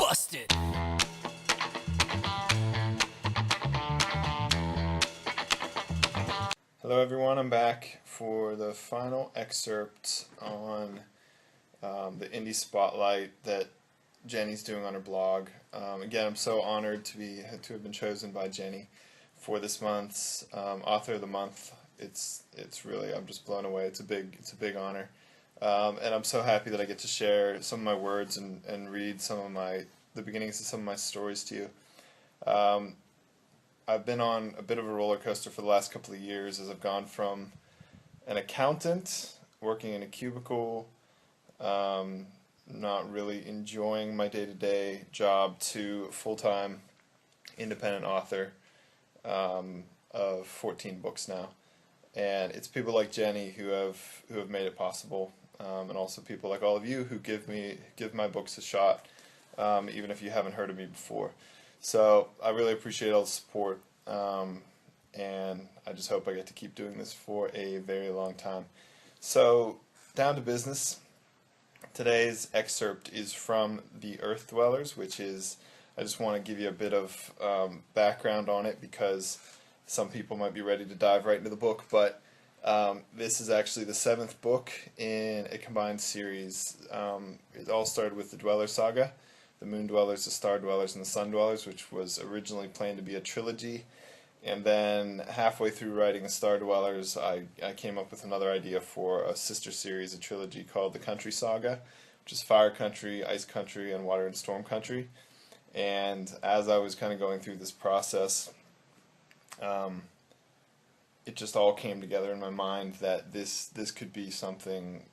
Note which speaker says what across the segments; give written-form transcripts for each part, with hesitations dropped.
Speaker 1: busted.
Speaker 2: Hello everyone, I'm back for the final excerpt on the Indie Spotlight that Jenny's doing on her blog. Again, I'm so honored to have been chosen by Jenny for this month's Author of the Month. It's really, I'm just blown away. It's a big honor, and I'm so happy that I get to share some of my words and read the beginnings of some of my stories to you. I've been on a bit of a roller coaster for the last couple of years as I've gone from an accountant working in a cubicle, not really enjoying my day-to-day job, to full-time independent author of 14 books now. And it's people like Jenny who have made it possible, and also people like all of you who give my books a shot, even if you haven't heard of me before. So I really appreciate all the support, and I just hope I get to keep doing this for a very long time. So, down to business. Today's excerpt is from The Earth Dwellers, which is, I just want to give you a bit of background on it because some people might be ready to dive right into the book, but this is actually the 7th book in a combined series. It all started with the Dweller Saga, the Moon Dwellers, the Star Dwellers, and the Sun Dwellers, which was originally planned to be a trilogy. And then halfway through writing the Star Dwellers, I came up with another idea for a sister series, a trilogy called the Country Saga, which is Fire Country, Ice Country, and Water and Storm Country. And as I was kind of going through this process, it just all came together in my mind that this could be something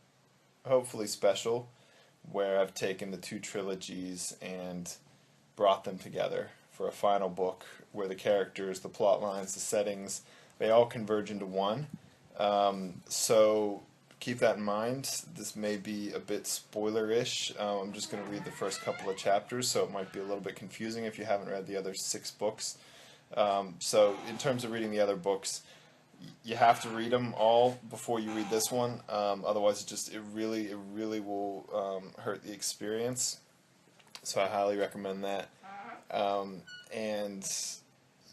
Speaker 2: hopefully special, where I've taken the two trilogies and brought them together for a final book where the characters, the plot lines, the settings, they all converge into one. So keep that in mind. This may be a bit spoiler-ish. I'm just going to read the first couple of chapters, so it might be a little bit confusing if you haven't read the other 6 books. So in terms of reading the other books, you have to read them all before you read this one. Otherwise, it really will hurt the experience. So I highly recommend that. And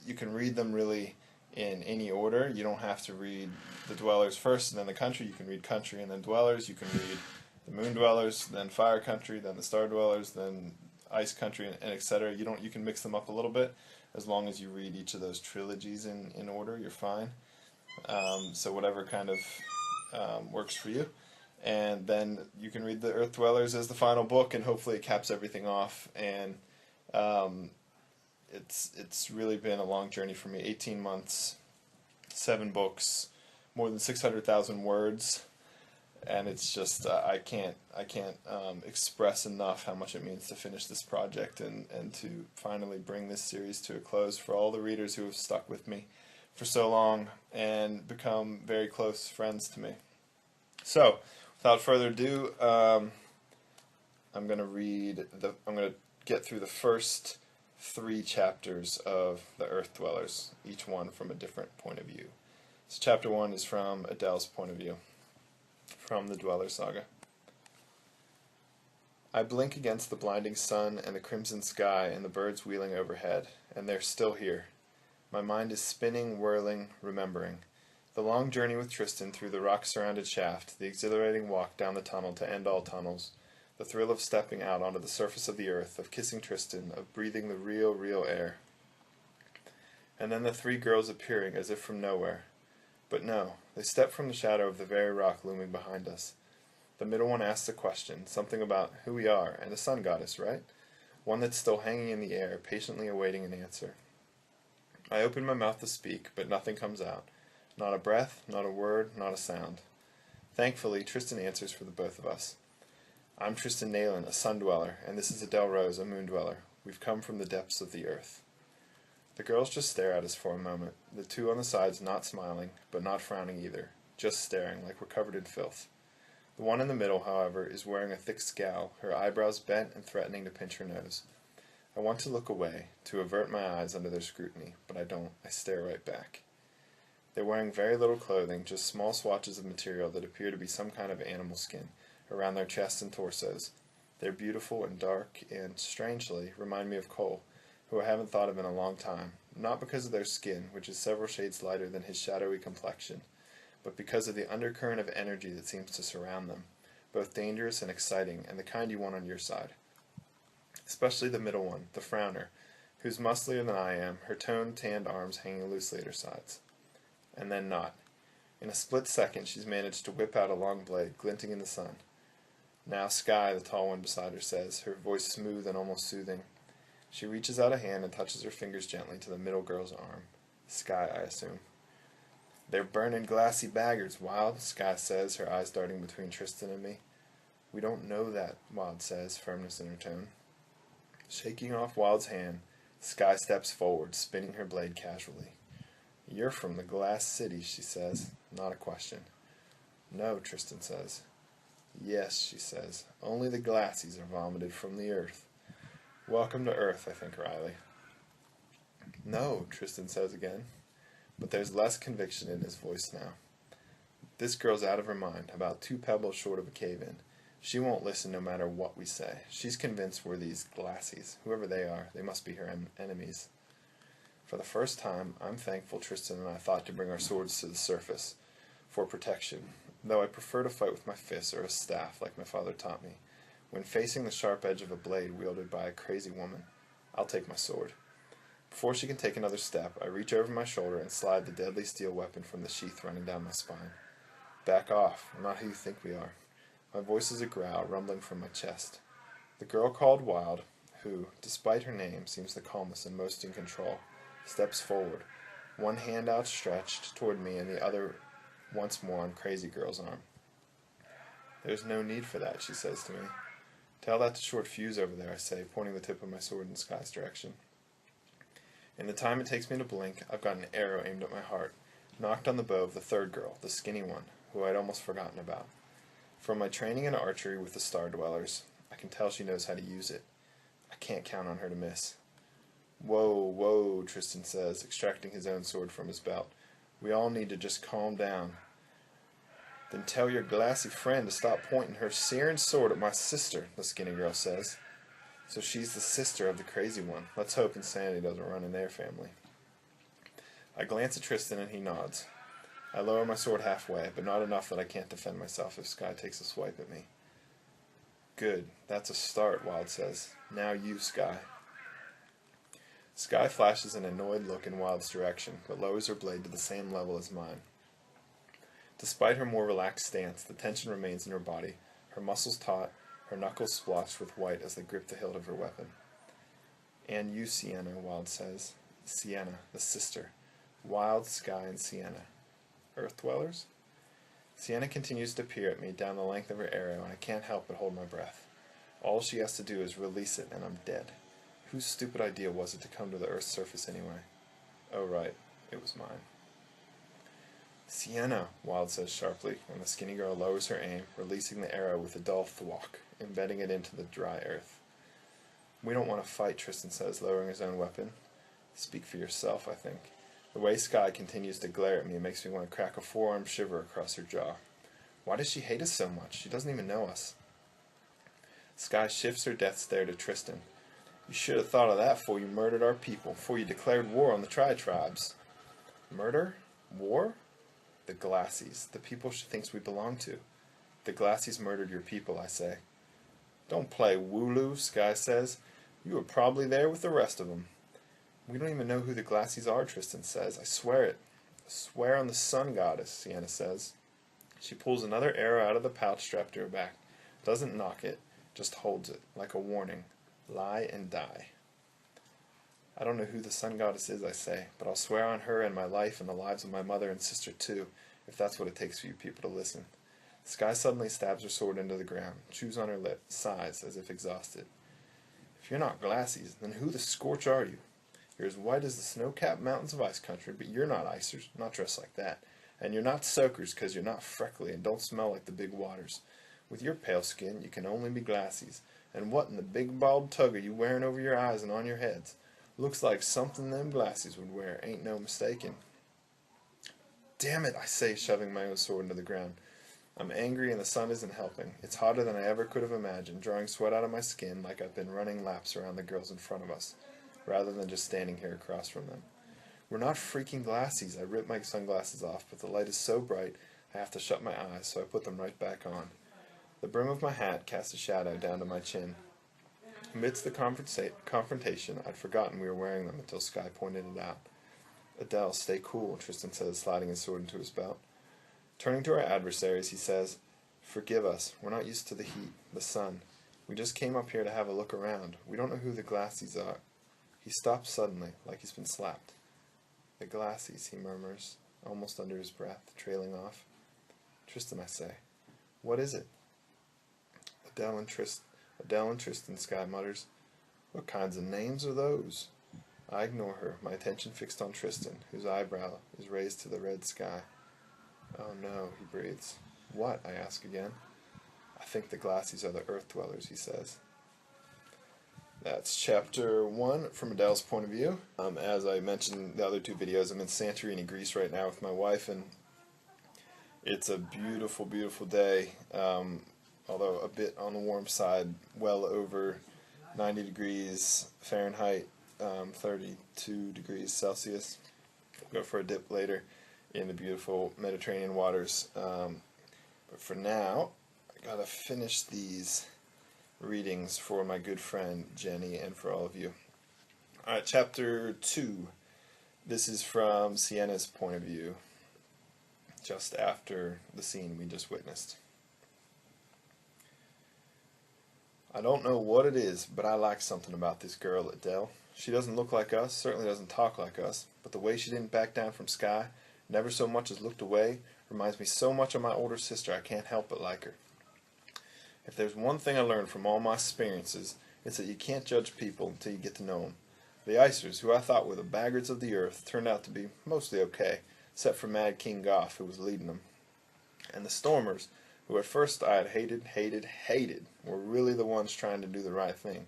Speaker 2: you can read them really in any order. You don't have to read the Dwellers first and then the Country. You can read Country and then Dwellers. You can read the Moon Dwellers, then Fire Country, then the Star Dwellers, then Ice Country, and etc. You can mix them up a little bit. As long as you read each of those trilogies in order, you're fine. So whatever kind of works for you. And then you can read the Earth Dwellers as the final book, and hopefully it caps everything off. And it's really been a long journey for me. 18 months, 7 books, more than 600,000 words, and it's just I can't express enough how much it means to finish this project and to finally bring this series to a close for all the readers who have stuck with me for so long and become very close friends to me. So, without further ado, I'm going to get through the first 3 chapters of The Earth Dwellers, each one from a different point of view. So chapter 1 is from Adele's point of view, from the Dweller Saga. I blink against the blinding sun and the crimson sky and the birds wheeling overhead, and they're still here. My mind is spinning, whirling, remembering. The long journey with Tristan through the rock-surrounded shaft, the exhilarating walk down the tunnel to end all tunnels, the thrill of stepping out onto the surface of the earth, of kissing Tristan, of breathing the real air. And then the 3 girls appearing as if from nowhere. But no, they step from the shadow of the very rock looming behind us. The middle one asks a question, something about who we are, and a sun goddess, right? One that's still hanging in the air, patiently awaiting an answer. I open my mouth to speak, but nothing comes out. Not a breath, not a word, not a sound. Thankfully, Tristan answers for the both of us. I'm Tristan Nayland, a sun dweller, and this is Adele Rose, a moon dweller. We've come from the depths of the earth. The girls just stare at us for a moment, the 2 on the sides not smiling, but not frowning either, just staring like we're covered in filth. The one in the middle, however, is wearing a thick scowl, her eyebrows bent and threatening to pinch her nose. I want to look away, to avert my eyes under their scrutiny, but I don't. I stare right back. They're wearing very little clothing, just small swatches of material that appear to be some kind of animal skin, around their chests and torsos, They're beautiful and dark and, strangely, remind me of Cole, who I haven't thought of in a long time, not because of their skin, which is several shades lighter than his shadowy complexion, but because of the undercurrent of energy that seems to surround them, both dangerous and exciting, and the kind you want on your side. Especially the middle one, the frowner, who's musclier than I am, her toned, tanned arms hanging loosely at her sides. And then not. In a split second she's managed to whip out a long blade, glinting in the sun. "Now, Sky," the tall one beside her says, her voice smooth and almost soothing. She reaches out a hand and touches her fingers gently to the middle girl's arm. Sky, I assume. "They're burning glassy baggers, Wild," Sky says, her eyes darting between Tristan and me. "We don't know that," Wild says, firmness in her tone. Shaking off Wild's hand, Sky steps forward, spinning her blade casually. "You're from the Glass City," she says, not a question. "No," Tristan says. "Yes," she says, "only the Glassies are vomited from the earth." "Welcome to Earth," I think wryly. "No," Tristan says again, but there's less conviction in his voice now. This girl's out of her mind, about 2 pebbles short of a cave-in. She won't listen no matter what we say. She's convinced we're these Glassies. Whoever they are, they must be her enemies. For the first time, I'm thankful Tristan and I thought to bring our swords to the surface, for protection, though I prefer to fight with my fists or a staff like my father taught me. When facing the sharp edge of a blade wielded by a crazy woman, I'll take my sword. Before she can take another step, I reach over my shoulder and slide the deadly steel weapon from the sheath running down my spine. "Back off, we're not who you think we are." My voice is a growl rumbling from my chest. The girl called Wild, who, despite her name, seems the calmest and most in control, steps forward, one hand outstretched toward me and the other once more on Crazy Girl's arm. "There's no need for that," she says to me. "Tell that to Short Fuse over there," I say, pointing the tip of my sword in Sky's direction. In the time it takes me to blink, I've got an arrow aimed at my heart, knocked on the bow of the third girl, the skinny one, who I'd almost forgotten about. From my training in archery with the Star Dwellers, I can tell she knows how to use it. I can't count on her to miss. "Whoa, whoa," Tristan says, extracting his own sword from his belt. "We all need to just calm down." "Then tell your glassy friend to stop pointing her searing sword at my sister," the skinny girl says. "So she's the sister of the crazy one. Let's hope insanity doesn't run in their family." I glance at Tristan and he nods. I lower my sword halfway, but not enough that I can't defend myself if Sky takes a swipe at me. "Good, that's a start," Wild says. "Now you, Sky." Sky flashes an annoyed look in Wild's direction, but lowers her blade to the same level as mine. Despite her more relaxed stance, the tension remains in her body, her muscles taut, her knuckles splotched with white as they grip the hilt of her weapon. "And you, Sienna," Wild says. Sienna, the sister. Wild, Sky, and Sienna. Earth dwellers? Sienna continues to peer at me down the length of her arrow, and I can't help but hold my breath. All she has to do is release it, and I'm dead. Whose stupid idea was it to come to the Earth's surface anyway? Oh, right, it was mine. "Sienna," Wild says sharply, and the skinny girl lowers her aim, releasing the arrow with a dull thwack, embedding it into the dry earth. "We don't want to fight," Tristan says, lowering his own weapon. Speak for yourself, I think. The way Sky continues to glare at me makes me want to crack a forearm shiver across her jaw. Why does she hate us so much? She doesn't even know us. Sky shifts her death stare to Tristan. "You should have thought of that before you murdered our people, before you declared war on the Tri-Tribes." "Murder? War?" "The Glassies, the people she thinks we belong to. The Glassies murdered your people," I say. "Don't play wooloo," Sky says. "You were probably there with the rest of them." "We don't even know who the Glassies are," Tristan says. "I swear it." "Swear on the sun goddess," Sienna says. She pulls another arrow out of the pouch strapped to her back. Doesn't knock it, just holds it, like a warning. Lie and die. "I don't know who the sun goddess is," I say, "but I'll swear on her and my life and the lives of my mother and sister too, if that's what it takes for you people to listen." Sky suddenly stabs her sword into the ground, chews on her lip, sighs as if exhausted. "If you're not Glassies, then who the scorch are you? You're as white as the snow-capped mountains of ice country, but you're not icers, not dressed like that. And you're not soakers, 'cause you're not freckly and don't smell like the big waters. With your pale skin, you can only be Glassies. And what in the big bald tug are you wearing over your eyes and on your heads? Looks like something them Glassies would wear, ain't no mistaking." "Damn it," I say, shoving my own sword into the ground. I'm angry and the sun isn't helping. It's hotter than I ever could have imagined, drawing sweat out of my skin like I've been running laps around the girls in front of us, rather than just standing here across from them. We're not freaking glassies. I rip my sunglasses off, but the light is so bright I have to shut my eyes, so I put them right back on. The brim of my hat casts a shadow down to my chin. Amidst the confrontation, I'd forgotten we were wearing them until Sky pointed it out. Adele, stay cool, Tristan says, sliding his sword into his belt. Turning to our adversaries, he says, forgive us. We're not used to the heat, the sun. We just came up here to have a look around. We don't know who the Glassies are. He stops suddenly, like he's been slapped. The Glassies, he murmurs, almost under his breath, trailing off. Tristan, I say. What is it? Adele and Tristan, Sky mutters. What kinds of names are those? I ignore her, my attention fixed on Tristan, whose eyebrow is raised to the red sky. Oh no, he breathes. What? I ask again. I think the Glassies are the Earth Dwellers, he says. That's chapter 1 from Adele's point of view. As I mentioned in the other two videos, I'm in Santorini, Greece right now with my wife, and it's a beautiful, beautiful day, although a bit on the warm side, well over 90 degrees Fahrenheit, 32 degrees Celsius. We'll go for a dip later in the beautiful Mediterranean waters. But for now, I gotta finish these readings for my good friend Jenny and for all of you. Alright, chapter 2. This is from Sienna's point of view, just after the scene we just witnessed. I don't know what it is, but I like something about this girl, Adele. She doesn't look like us, certainly doesn't talk like us, but the way she didn't back down from Sky, never so much as looked away, reminds me so much of my older sister I can't help but like her. If there's one thing I learned from all my experiences, it's that you can't judge people until you get to know them. The Icers, who I thought were the baggards of the earth, turned out to be mostly okay, except for Mad King Goff, who was leading them. And the Stormers, who at first I had hated, were really the ones trying to do the right thing.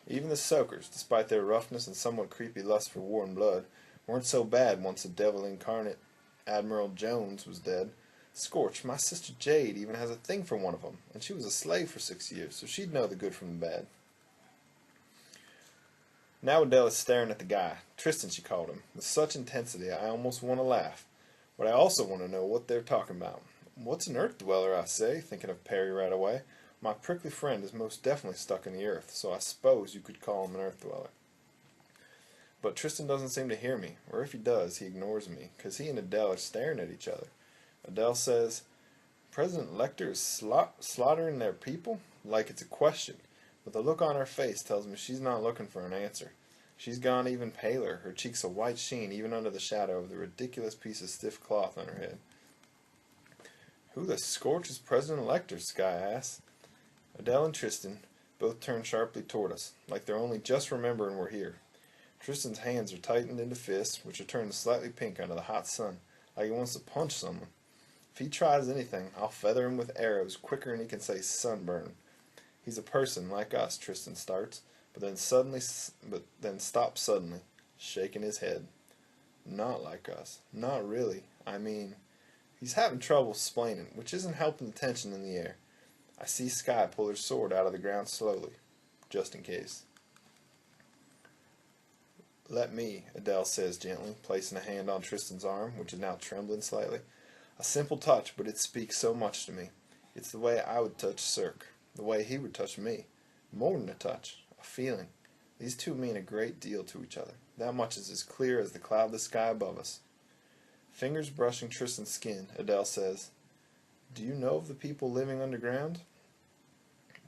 Speaker 2: Even the Soakers, despite their roughness and somewhat creepy lust for war and blood, weren't so bad once the devil incarnate Admiral Jones was dead. Scorch, my sister Jade even has a thing for one of them, and she was a slave for 6 years, so she'd know the good from the bad. Now Adele is staring at the guy, Tristan she called him, with such intensity I almost want to laugh. But I also want to know what they're talking about. What's an Earth Dweller, I say, thinking of Perry right away. My prickly friend is most definitely stuck in the earth, so I suppose you could call him an Earth Dweller. But Tristan doesn't seem to hear me, or if he does, he ignores me, because he and Adele are staring at each other. Adele says, President Lecter is slaughtering their people? Like it's a question, but the look on her face tells me she's not looking for an answer. She's gone even paler, her cheeks a white sheen even under the shadow of the ridiculous piece of stiff cloth on her head. Who the scorch is President Lecter? Sky asks. Adele and Tristan both turn sharply toward us, like they're only just remembering we're here. Tristan's hands are tightened into fists, which are turned slightly pink under the hot sun, like he wants to punch someone. If he tries anything, I'll feather him with arrows quicker than he can say sunburn. He's a person like us, Tristan starts, but then stops suddenly, shaking his head. Not like us. Not really. I mean, he's having trouble explaining, which isn't helping the tension in the air. I see Sky pull her sword out of the ground slowly, just in case. Let me, Adele says gently, placing a hand on Tristan's arm, which is now trembling slightly. A simple touch, but it speaks so much to me. It's the way I would touch Cirque, the way he would touch me. More than a touch, a feeling. These two mean a great deal to each other. That much is as clear as the cloudless sky above us. Fingers brushing Tristan's skin, Adele says, Do you know of the people living underground?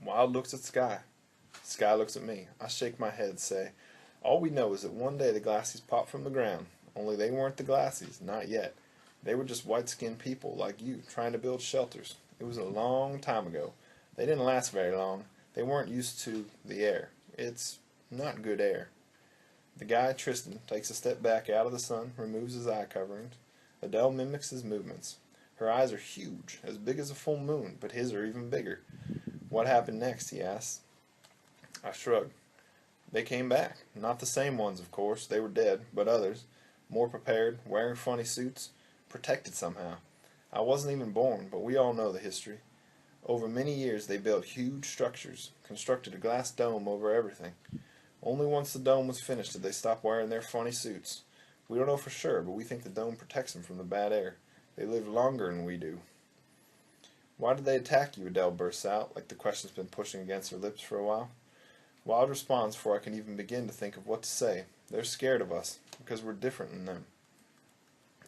Speaker 2: Wild looks at Sky. Sky looks at me. I shake my head, say, All we know is that one day the Glassies popped from the ground. Only they weren't the Glassies, not yet. They were just white-skinned people like you, trying to build shelters. It was a long time ago. They didn't last very long. They weren't used to the air. It's not good air. The guy, Tristan, takes a step back out of the sun, removes his eye coverings. Adele mimics his movements. Her eyes are huge, as big as a full moon, but his are even bigger. What happened next, he asks. I shrug. They came back. Not the same ones, of course. They were dead, but others. More prepared, wearing funny suits. Protected somehow. I wasn't even born, but we all know the history. Over many years they built huge structures, constructed a glass dome over everything. Only once the dome was finished did they stop wearing their funny suits. We don't know for sure, but we think the dome protects them from the bad air. They live longer than we do. Why did they attack you? Adele bursts out, like the question's been pushing against her lips for a while. Wild responds before I can even begin to think of what to say. They're scared of us, because we're different than them.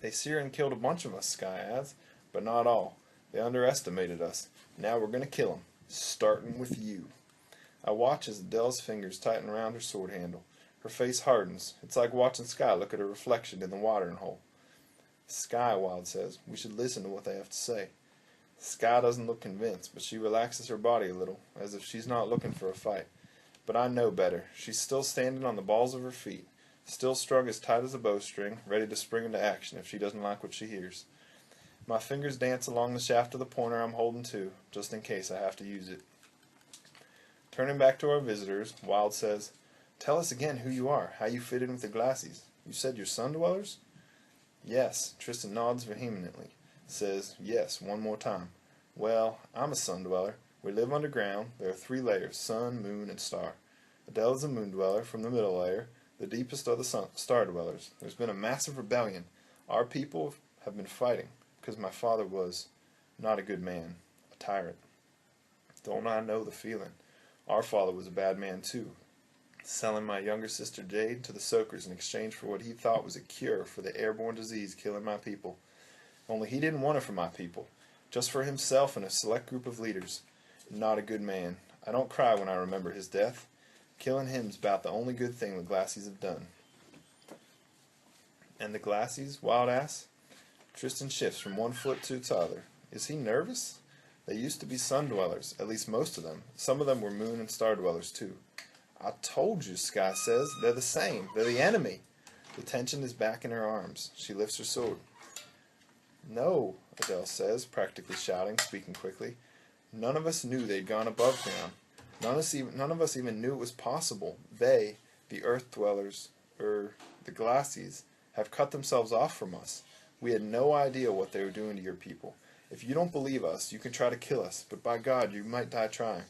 Speaker 2: They seared and killed a bunch of us, Sky adds, but not all. They underestimated us. Now we're going to kill them, starting with you. I watch as Adele's fingers tighten around her sword handle. Her face hardens. It's like watching Sky look at her reflection in the watering hole. Sky, Wild says, we should listen to what they have to say. Sky doesn't look convinced, but she relaxes her body a little, as if she's not looking for a fight. But I know better. She's still standing on the balls of her feet, still strung as tight as a bowstring, ready to spring into action if she doesn't like what she hears. My fingers dance along the shaft of the pointer I'm holding to, just in case I have to use it. Turning back to our visitors, Wild says, tell us again who you are, how you fit in with the Glassies. You said you're sun dwellers? Yes. Tristan nods vehemently. Says, yes, one more time. Well, I'm a sun dweller. We live underground. There are 3 layers, sun, moon, and star. Adele is a moon dweller from the middle layer. The deepest are the star dwellers. There's been a massive rebellion. Our people have been fighting, because my father was not a good man, a tyrant. Don't I know the feeling? Our father was a bad man too, selling my younger sister Jade to the soakers in exchange for what he thought was a cure for the airborne disease killing my people. Only he didn't want it for my people, just for himself and a select group of leaders. Not a good man. I don't cry when I remember his death. Killing him's about the only good thing the Glassies have done. And the Glassies? Wild asks. Tristan shifts from one foot to its other. Is he nervous? They used to be sun dwellers, at least most of them. Some of them were moon and star dwellers too. I told you, Sky says. They're the same. They're the enemy. The tension is back in her arms. She lifts her sword. No, Adele says, practically shouting, speaking quickly. None of us knew they'd gone above ground. None of us even knew it was possible. They, the earth dwellers, the Glassies, have cut themselves off from us. We had no idea what they were doing to your people. If you don't believe us, you can try to kill us, but by God, you might die trying.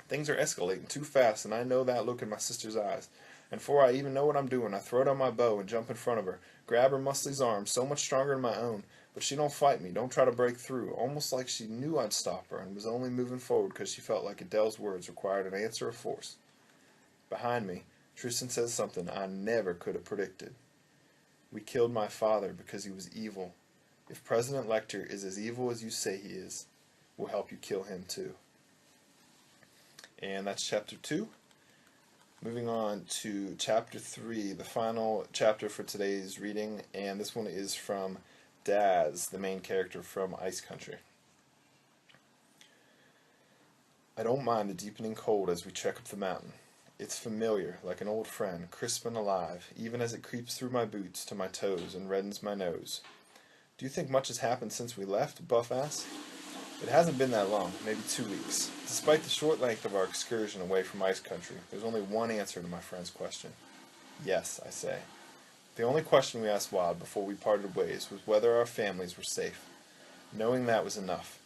Speaker 2: Things are escalating too fast, and I know that look in my sister's eyes. And before I even know what I'm doing, I throw down my bow and jump in front of her, grab her muscly arm, so much stronger than my own, but she don't fight me, don't try to break through, almost like she knew I'd stop her and was only moving forward because she felt like Adele's words required an answer of force. Behind me, Tristan says something I never could have predicted. We killed my father because he was evil. If President Lecter is as evil as you say he is, we'll help you kill him too. And that's chapter 2. Moving on to chapter 3, the final chapter for today's reading, and this one is from Daz, the main character from Ice Country. I don't mind the deepening cold as we trek up the mountain. It's familiar, like an old friend, crisp and alive, even as it creeps through my boots to my toes and reddens my nose. Do you think much has happened since we left? Buff asked. It hasn't been that long, maybe 2 weeks. Despite the short length of our excursion away from Ice Country, there's only one answer to my friend's question. Yes, I say. The only question we asked Wild before we parted ways was whether our families were safe. Knowing that was enough.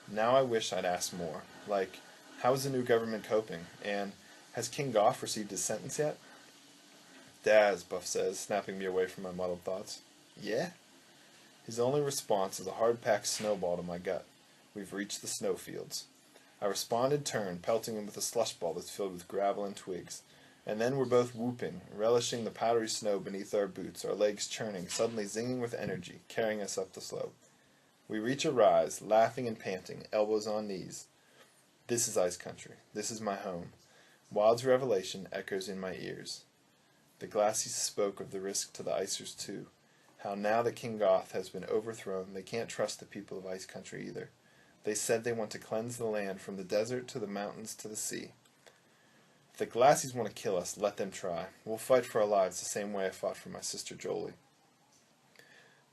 Speaker 2: Now I wish I'd asked more, like, how is the new government coping, and has King Goff received his sentence yet? Daz, Buff says, snapping me away from my muddled thoughts. Yeah? His only response is a hard-packed snowball to my gut. We've reached the snowfields. I respond in turn, pelting him with a slush ball that's filled with gravel and twigs. And then we're both whooping, relishing the powdery snow beneath our boots, our legs churning, suddenly zinging with energy, carrying us up the slope. We reach a rise, laughing and panting, elbows on knees. This is Ice Country. This is my home. Wild's revelation echoes in my ears. The Glassies spoke of the risk to the Icers too. How now that King Goth has been overthrown, they can't trust the people of Ice Country either. They said they want to cleanse the land from the desert to the mountains to the sea. If the Glassies want to kill us, let them try. We'll fight for our lives the same way I fought for my sister Jolie.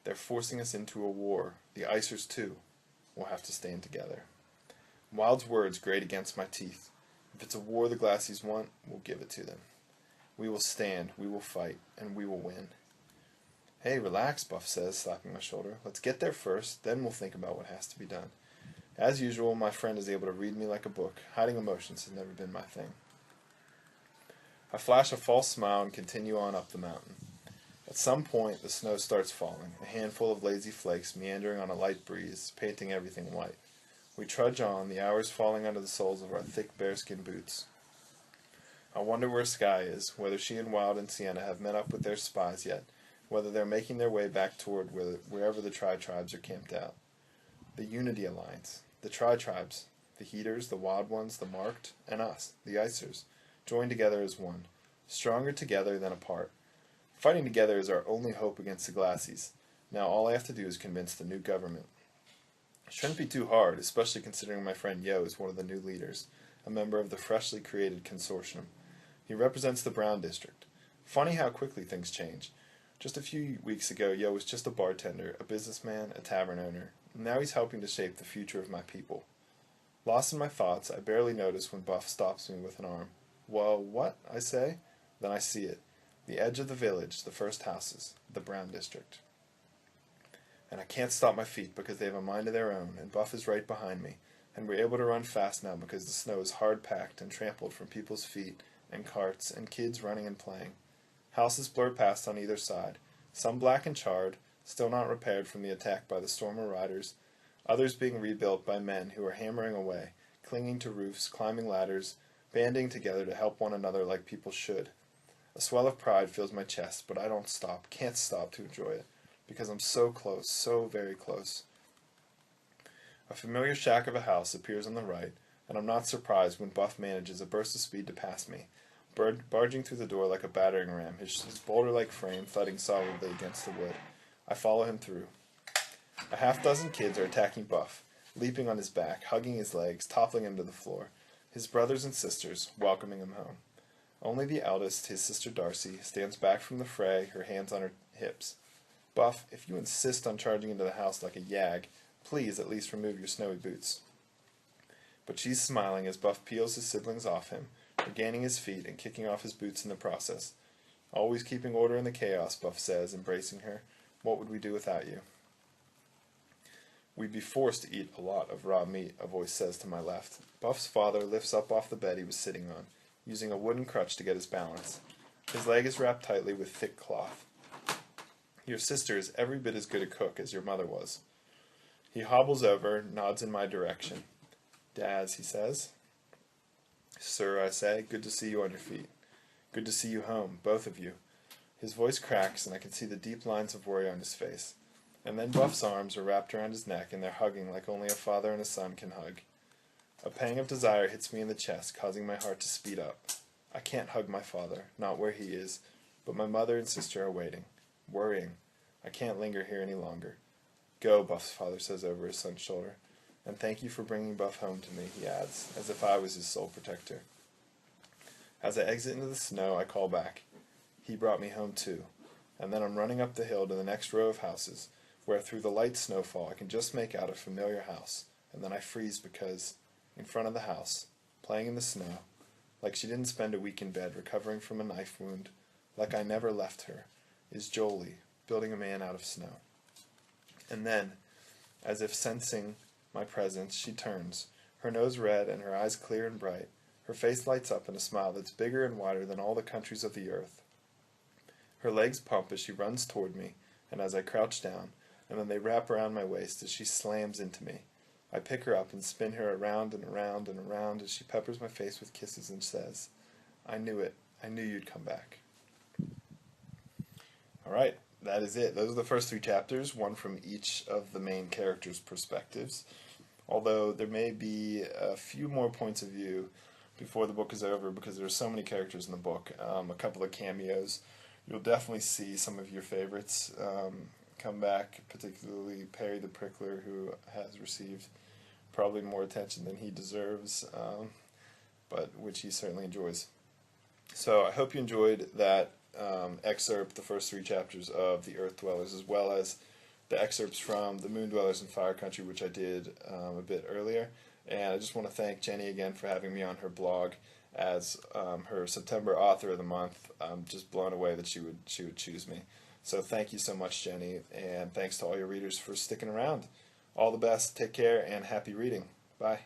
Speaker 2: They're forcing us into a war. The Icers too. We'll have to stand together. Wild's words grate against my teeth. If it's a war the Glassies want, we'll give it to them. We will stand, we will fight, and we will win. Hey, relax, Buff says, slapping my shoulder. Let's get there first, then we'll think about what has to be done. As usual, my friend is able to read me like a book. Hiding emotions has never been my thing. I flash a false smile and continue on up the mountain. At some point, the snow starts falling, a handful of lazy flakes meandering on a light breeze, painting everything white. We trudge on, the hours falling under the soles of our thick bearskin boots. I wonder where Sky is, whether she and Wild and Sienna have met up with their spies yet, whether they're making their way back toward wherever the Tri-Tribes are camped out. The Unity Alliance, the Tri-Tribes, the Heaters, the Wild Ones, the Marked, and us, the Icers, joined together as one, stronger together than apart. Fighting together is our only hope against the Glassies. Now all I have to do is convince the new government. It shouldn't be too hard, especially considering my friend Yo is one of the new leaders, a member of the freshly created consortium. He represents the Brown District. Funny how quickly things change. Just a few weeks ago, Yo was just a bartender, a businessman, a tavern owner. Now he's helping to shape the future of my people. Lost in my thoughts, I barely notice when Buff stops me with an arm. Well, what? I say. Then I see it. The edge of the village, the first houses, the Brown District. And I can't stop my feet because they have a mind of their own, and Buff is right behind me, and we're able to run fast now because the snow is hard-packed and trampled from people's feet, and carts, and kids running and playing. Houses blur past on either side, some black and charred, still not repaired from the attack by the Stormer Riders, others being rebuilt by men who are hammering away, clinging to roofs, climbing ladders, banding together to help one another like people should. A swell of pride fills my chest, but I don't stop, can't stop to enjoy it, because I'm so close, so very close. A familiar shack of a house appears on the right, and I'm not surprised when Buff manages a burst of speed to pass me, barging through the door like a battering ram, his boulder-like frame thudding solidly against the wood. I follow him through. A half-dozen kids are attacking Buff, leaping on his back, hugging his legs, toppling him to the floor, his brothers and sisters welcoming him home. Only the eldest, his sister Darcy, stands back from the fray, her hands on her hips. Buff, if you insist on charging into the house like a yag, please at least remove your snowy boots. But she's smiling as Buff peels his siblings off him, regaining his feet and kicking off his boots in the process. Always keeping order in the chaos, Buff says, embracing her. What would we do without you? We'd be forced to eat a lot of raw meat, a voice says to my left. Buff's father lifts up off the bed he was sitting on, using a wooden crutch to get his balance. His leg is wrapped tightly with thick cloth. Your sister is every bit as good a cook as your mother was. He hobbles over, nods in my direction. Daz, he says. Sir, I say, good to see you on your feet. Good to see you home, both of you. His voice cracks, and I can see the deep lines of worry on his face. And then Buff's arms are wrapped around his neck, and they're hugging like only a father and a son can hug. A pang of desire hits me in the chest, causing my heart to speed up. I can't hug my father, not where he is, but my mother and sister are waiting, worrying. I can't linger here any longer. Go, Buff's father says over his son's shoulder, and thank you for bringing Buff home to me, he adds, as if I was his sole protector. As I exit into the snow, I call back. He brought me home too, and then I'm running up the hill to the next row of houses, where through the light snowfall I can just make out a familiar house, and then I freeze because, in front of the house, playing in the snow, like she didn't spend a week in bed recovering from a knife wound, like I never left her, is Jolie, building a man out of snow. And then, as if sensing my presence, she turns, her nose red and her eyes clear and bright. Her face lights up in a smile that's bigger and wider than all the countries of the earth. Her legs pump as she runs toward me, and as I crouch down, and then they wrap around my waist as she slams into me. I pick her up and spin her around and around and around as she peppers my face with kisses and says, I knew it. I knew you'd come back. Alright, that is it. Those are the first 3 chapters, one from each of the main characters' perspectives. Although there may be a few more points of view before the book is over because there are so many characters in the book. A couple of cameos. You'll definitely see some of your favorites come back, particularly Perry the Prickler, who has received probably more attention than he deserves, but which he certainly enjoys. So I hope you enjoyed that excerpt, the first 3 chapters of The Earth Dwellers, as well as the excerpts from The Moon Dwellers in Fire Country, which I did a bit earlier. And I just want to thank Jenny again for having me on her blog as her September Author of the Month. I'm just blown away that she would choose me. So thank you so much, Jenny, and thanks to all your readers for sticking around. All the best, take care, and happy reading. Bye.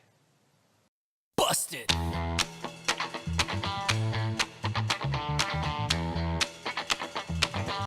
Speaker 1: Busted!